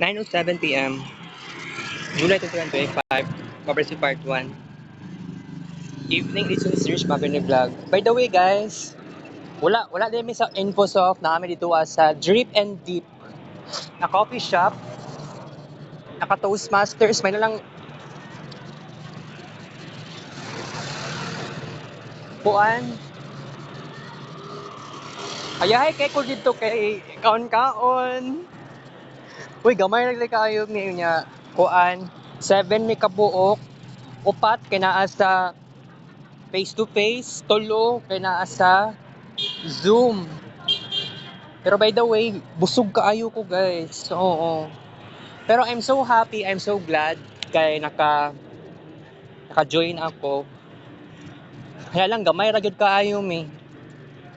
9:07 PM, July 2025, Coverage Part 1. Evening listeners, Mabini Vlog. By the way guys, wala din mi sa Infosoft na kami dito sa Drip and Deep na coffee shop, naka Toastmasters, may nalang kuan. Ayahay kay ko dito kay kaon-kaon. Uy, gamay lang kayo niya kuan. 7 ni kabuok, upat kay naa sa face to face, tulo kay naa sa Zoom. Pero by the way, busog kaayo ko guys. Oo. Pero I'm so happy, I'm so glad kay naka-join ako. Kaya lang gamay ra gyud kaayo mi.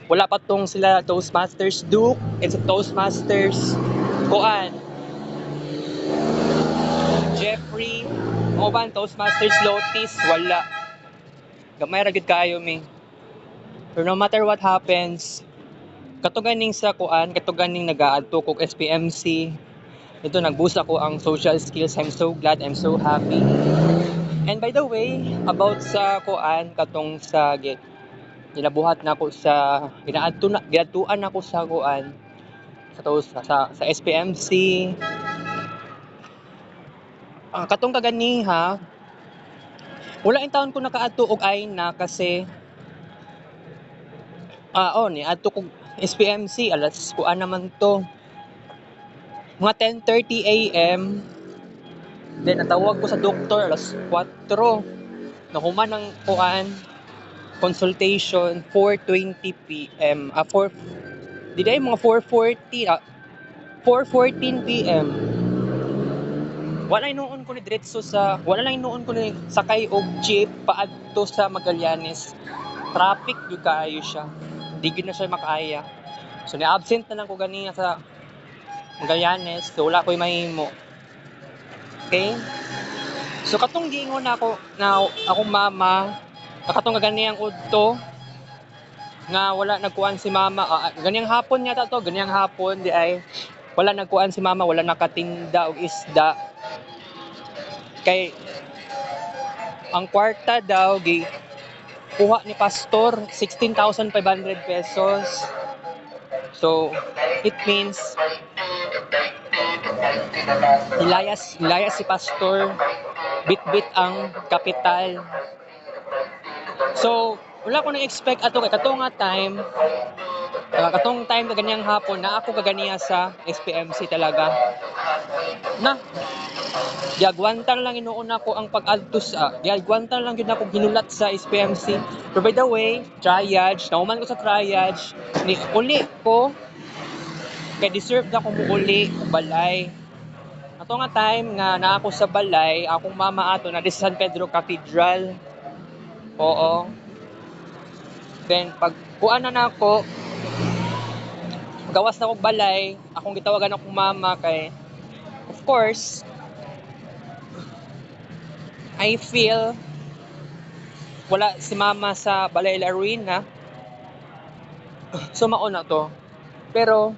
Wala pa tong sila Toastmasters Duke, it's a Toastmasters Kuan, Jeffrey, o ba Toastmasters Lotis, wala. Gamay ra gyud kaayo mi. Pero no matter what happens, katuganing sa Kuan, katuganing nag-aadto kog SPMC. Ito nag-boost ako ang social skills. I'm so glad, I'm so happy. And by the way, about sa Kuan katong sa ginabuhat na ako sa ginaadtuan ako sa Kuan sa SPMC. Katong kaganiha, wala in taon ko nakaadto og ay na kasi ni adto kog SPMC alas Kuan naman to. Mga 10:30 AM. Then natawag ko sa doktor alas 4. Nahuman ng Kuan consultation 4:20 PM. 4 di day mga 4:40 4:14 PM. Wala noon ko ni diretso sa wala lang noon ko ni sakay og jeep paadto sa Magallanes. Traffic gyud kaayo siya. Di gyud na siya makaaya. So ni-absent na lang ko ganiya sa Magallanes. So wala ko'y mahimo. Okay? So katong giingon ako na akong mama, katong ganiyang udto nga wala nagkuan si mama, ganiyang hapon yata to, ganiyang hapon di ay wala nagkuan si mama, wala nakatinda og isda. Kay ang kwarta daw kuha ni pastor 16,500 pesos. So it means hilayas si pastor, bit-bit ang kapital. So wala ko na-expect ato kay katong time na ganyang hapon na ako kaganiya sa SPMC talaga. Na giagwantan lang inuon ako ang pag-adto sa giagwantan lang gyud ako ginulat sa SPMC. Pero by the way, triage, nauman ko sa triage, ni uli ko kay deserve na ko muuli og balay. Ato nga time nga naa ako sa balay, akong mama ato na sa San Pedro Cathedral. Oo. Then pag kuan na nako, gawas na kog balay, akong gitawagan akong mama kay of course I feel wala si mama sa balay Larwin na. So mao na to. Pero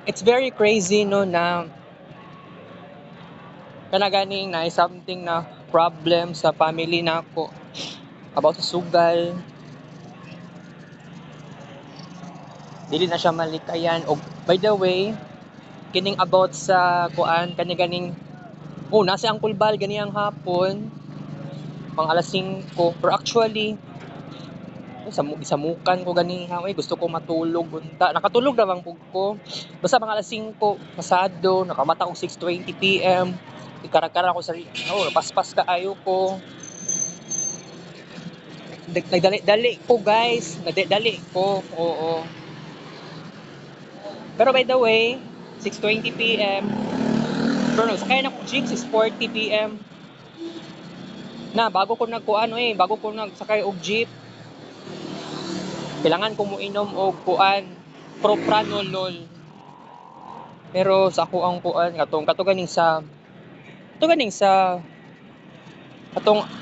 it's very crazy no na kanaganing na something na problem sa family nako about sa sugal. Dili na siya malikayan. Og by the way, kining about sa kuan kani-ganing nasa Uncle Bal ganiyang hapon pang alas 5. Pero actually gisamukan ko ganiha, gusto ko matulog unta. Nakatulog na bang pug ko. Basta mga alas 5 pasado, nakamata og 6:20 PM. Ikara-kara ko sa paspas kaayo ko. Nagdali ko guys, nagdali ko. Oo. Pero by the way, 6:20 PM. Pero sakay na ko jeep 6:40 PM. Bago ko nagsakay og jeep, kailangan ko moinom og kuan propranolol. Pero sa ako ang kuan katong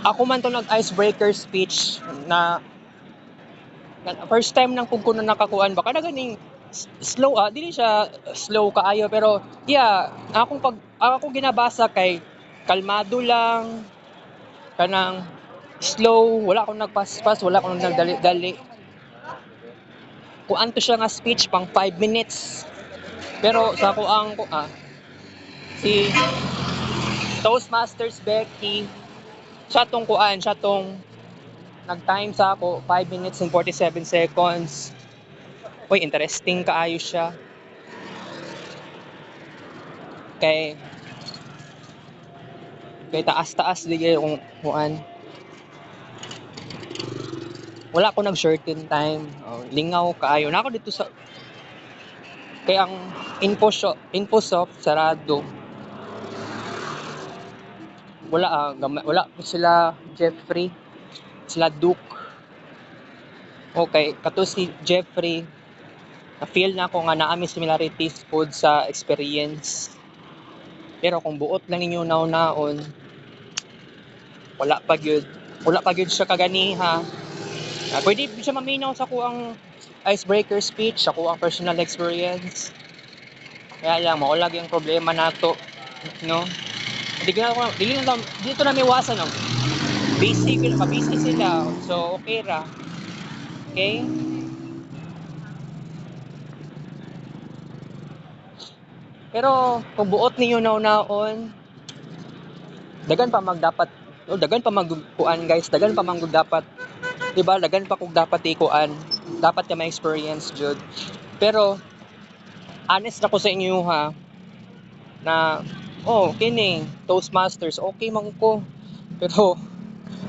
ako man to nag icebreaker speech na first time nang pug ko na nakakuan baka na ganing slow dili siya slow kaayo pero yeah, ako ginabasa kay kalmado lang kanang slow, wala akong nagpaspas, wala akong nagdali-dali. Kuan to siya nga speech pang 5 minutes. Pero sa ako ang si Toastmasters Becky, siya tong nag-time sa ako 5 minutes and 47 seconds. Uy, interesting kaayo siya. Kay taas-taas di kay kuan. Wala ako nag-shorten time. Lingaw kaayo. Na ako dito sa kay ang InfoSoft sarado. Wala sila Jeffrey, sila Duke. Okay, kato si Jeffrey, na-feel na ako nga naami similarities pod sa experience. Pero kung buot lang ninyo naon, wala pa gyud siya kaganiha. Pwede siya maminaw sa ko ang icebreaker speech, sa ko ang personal experience. Kaya lang maulag yung problema nato, no? Dito na miwasan no. Busy sila. So okay ra. Okay? Pero kung buot ninyo naon, dagan pa magkuan guys, dagan pa manggug dapat. Diba? Dagan pa kung dapat ikuan. Dapat ka ma-experience jud. Pero honest na ko sa inyo ha na kini Toastmasters okay man ko. Pero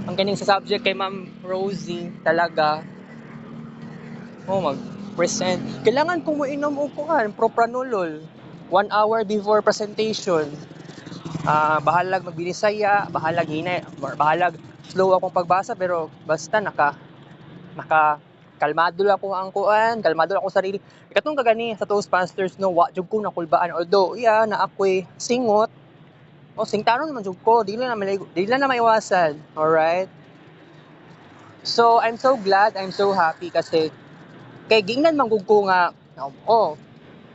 ang ganing sa subject kay Ma'am Rosie talaga mag-present. Kailangan kong mainom og kuan propranolol 1 hour before presentation. Bahalag magbinisaya, bahalag slow akong pagbasa pero basta naka kalmado lang ako sarili. Katong kagani sa Toastmasters no, wa jud ko nakulbaan although na ako'y singot. Singtanon naman jud ko, dili na maiwasan. Alright? So, I'm so glad, I'm so happy kasi kay giingnan man gud ko nga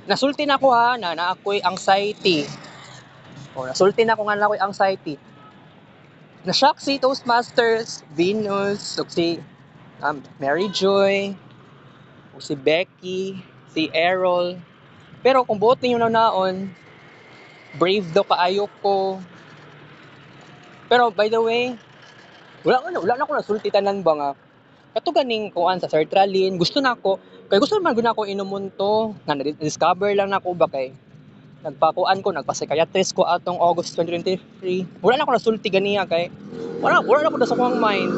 nasulti na ako na ako'y anxiety. Nasulti na ako nga na ako'y anxiety. Na-shock si Toastmasters, Venus, ug si Mary Joy, ug si Becky, si Errol. Pero kung buot ninyo naon, brave daw kaayo ko. Pero by the way, wala na ako nasulti tanan ba nga. Kato ganing kuan sa sertraline, gusto naman gud ako inumon to. Nga na-discover lang nako ba kay nagpa-psychiatrist ko atong August 2023. Wala na ako nasulti ganiya kay wala na ko sa kuang mind.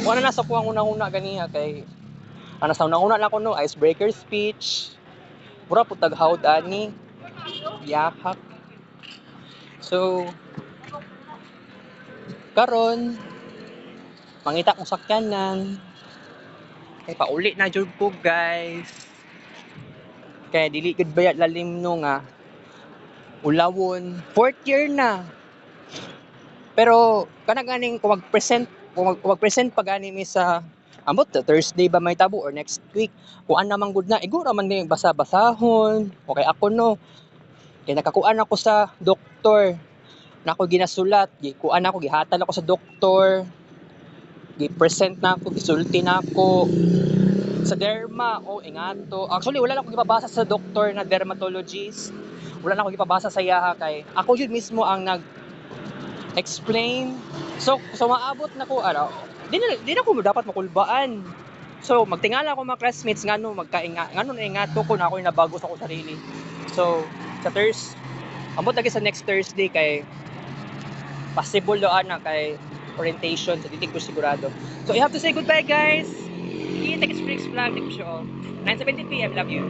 Wala na sa kuang una-una ganiya kay sa una na ako no icebreaker speech. Mura po taghawd ani. Yakap. So karon mangita kong sakyanan. Kay pauli na jud ko guys. Kaya dili gud bayad lalim no nga ulawon. 4th year na. Pero kanang kung mag-present pa gani mi sa Thursday ba may tabo or next week. Kuan naman gud na igura man ni basa-basahon. Okay ako no. Kay nakakuan ako sa doktor. Nako ginasulat, kuan ako gihatag ako sa doktor. Gi-present na ako, gisulti na ako sa derma. Ingato. Actually wala na ako gipabasa sa doktor na dermatologist. Wala na ako gipabasa sa yaha kay ako jud mismo ang explain. So maabot na ko di na ko dapat makulbaan. So magtingala ako mga classmates ngano na ingato ko na ako nabago sa ko sarili. So sa ambot lagi sa next Thursday kay possible doon na kay orientation so dili ko sigurado. So I have to say goodbye guys. Kita kay Springs Vlog, thank you all. 9:70 PM, love you.